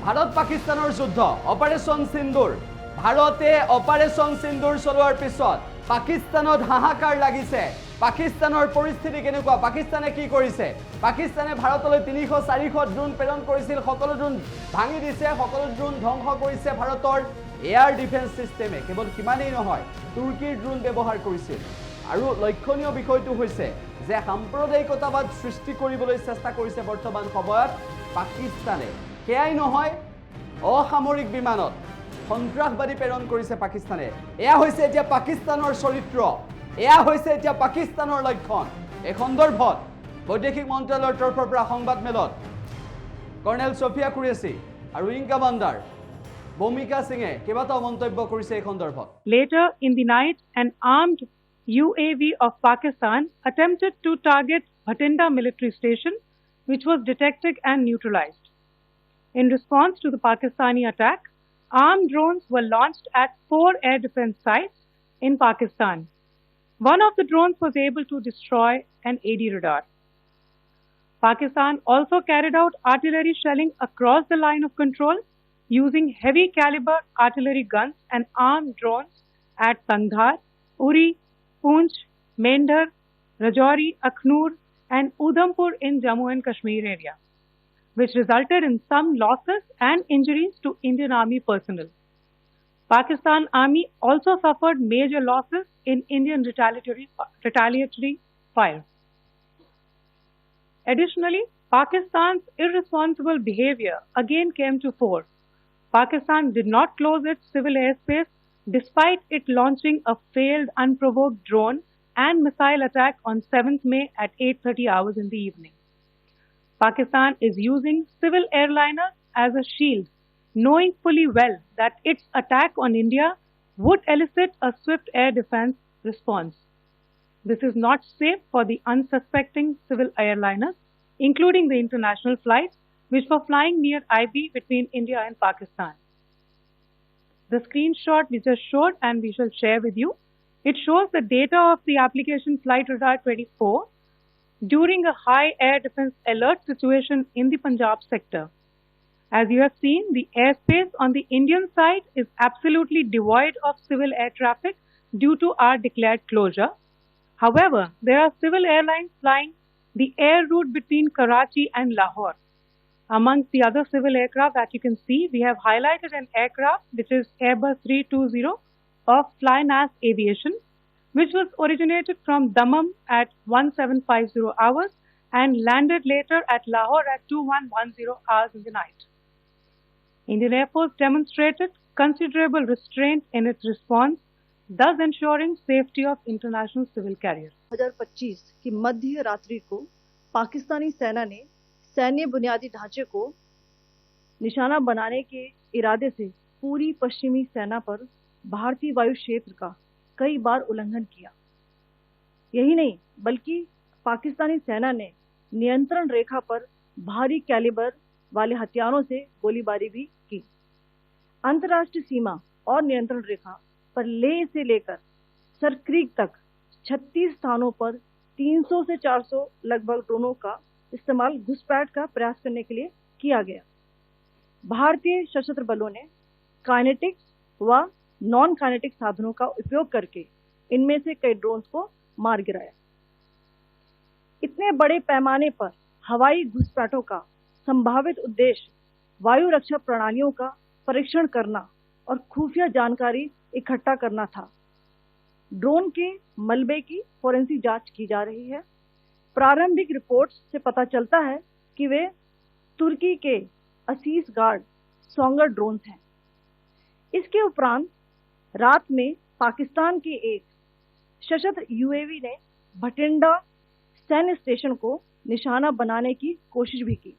ভাৰত পাকিস্তানৰ যুদ্ধ অপাৰেশ্যন সিন্দুৰ ভাৰতে অপাৰেশ্যন সিন্দুৰ চলোৱাৰ পিছত পাকিস্তানত হাহাকাৰ লাগিছে। পাকিস্তানৰ পৰিস্থিতি কেনেকুৱা, পাকিস্তানে কি কৰিছে? পাকিস্তানে ভাৰতলৈ 300-400 ড্ৰোন প্ৰেৰণ কৰিছিল, সকলো ড্ৰোন ভাঙি দিছে, সকলো ড্ৰোন ধ্বংস কৰিছে ভাৰতৰ এয়াৰ ডিফেন্স সিস্টেমে। কেৱল কিমানেই নহয়, তুৰ্কীৰ ড্ৰোন ব্যৱহাৰ কৰিছিল। আৰু লক্ষণীয় বিষয়টো হৈছে যে সাম্প্ৰদায়িকতাবাদ সৃষ্টি কৰিবলৈ চেষ্টা কৰিছে বৰ্তমান সময়ত পাকিস্তানে। সেয়াই নহয়, অসামৰিক বিমানত সন্ত্ৰাসবাদী প্ৰেৰণ কৰিছে পাকিস্তানে। এয়া হৈছে এতিয়া পাকিস্তানৰ চৰিত্ৰ, এয়া হৈছে এতিয়া পাকিস্তানৰ লক্ষণ। এই সন্দৰ্ভত বৈদেশিক মন্ত্ৰালয়ৰ তৰফৰ পৰা সংবাদ মেলত কৰ্ণেল ছফিয়া কুৰেশ্বি আৰু উইং কামাণ্ডাৰ ভূমিকা সিঙে কেইবাটাও মন্তব্য কৰিছে এই সন্দৰ্ভত। Later in the night, an armed UAV of Pakistan attempted to target Bhatinda military station, which was detected and neutralized. In response to the Pakistani attack, armed drones were launched at 4 air defense sites in Pakistan. One of the drones was able to destroy an AD radar. Pakistan also carried out artillery shelling across the line of control using heavy caliber artillery guns and armed drones at Tangdhar, Uri, Poonch, Mendhar, Rajouri, Akhnur and Udhampur in Jammu and Kashmir area, which resulted in some losses and injuries to Indian Army personnel. Pakistan Army also suffered major losses in Indian retaliatory fire. Additionally, Pakistan's irresponsible behavior again came to fore. Pakistan did not close its civil airspace despite it launching a failed unprovoked drone and missile attack on 7th May at 8:30 hours in the evening. Pakistan is using civil airliners as a shield, knowing fully well that its attack on India would elicit a swift air defense response. This is not safe for the unsuspecting civil airliners, including the international flights which were flying near IB between India and Pakistan. The screenshot we just showed and we shall share with you, it shows the data of the application Flight Radar 24 during a high air defense alert situation in the Punjab sector. As you have seen, the airspace on the Indian side is absolutely devoid of civil air traffic due to our declared closure. However, there are civil airlines flying the air route between Karachi and Lahore. Amongst the other civil aircraft that you can see, we have highlighted an aircraft which is Airbus 320 of Flynas Aviation, which was originated from Dammam at 1750 hours and landed later at Lahore at 2110 hours in the night. Indian Air Force demonstrated considerable restraint in its response, thus ensuring safety of international civil carriers. 2025 की मध्य रात्रि को पाकिस्तानी सेना ने सैन्य बुनियादी ढांचे को निशाना बनाने के इरादे से पूरी पश्चिमी सेना पर भारतीय वायु क्षेत्र का कई बार उल्लंघन किया। यही नहीं, बल्कि पाकिस्तानी सेना ने नियंत्रण रेखा पर भारी कैलिबर वाले हथियारों से गोलीबारी भी की। अंतर्राष्ट्रीय सीमा और नियंत्रण रेखा पर लेह से लेकर सरक्रीक तक 36 स्थानों पर 300 से 400 लगभग ड्रोनों का इस्तेमाल घुसपैठ का प्रयास करने के लिए किया गया। भारतीय सशस्त्र बलों ने काइनेटिक्स व नॉन काइनेटिक साधनों का उपयोग करके इनमें से कई ड्रोन्स को मार गिराया। इतने बड़े पैमाने पर हवाई घुसपैठों का संभावित उद्देश्य वायु रक्षा प्रणालियों का परीक्षण करना और खुफिया जानकारी इकट्ठा करना था। ड्रोन के मलबे की फोरेंसिक जांच की जा रही है। प्रारंभिक रिपोर्ट्स से पता चलता है कि वे तुर्की के असीस गार्ड सोंगर ड्रोन्स हैं। इसके उपरांत रात में पाकिस्तान के एक सशस्त्र यूएवी ने भटिंडा सैन्य स्टेशन को निशाना बनाने की कोशिश भी की।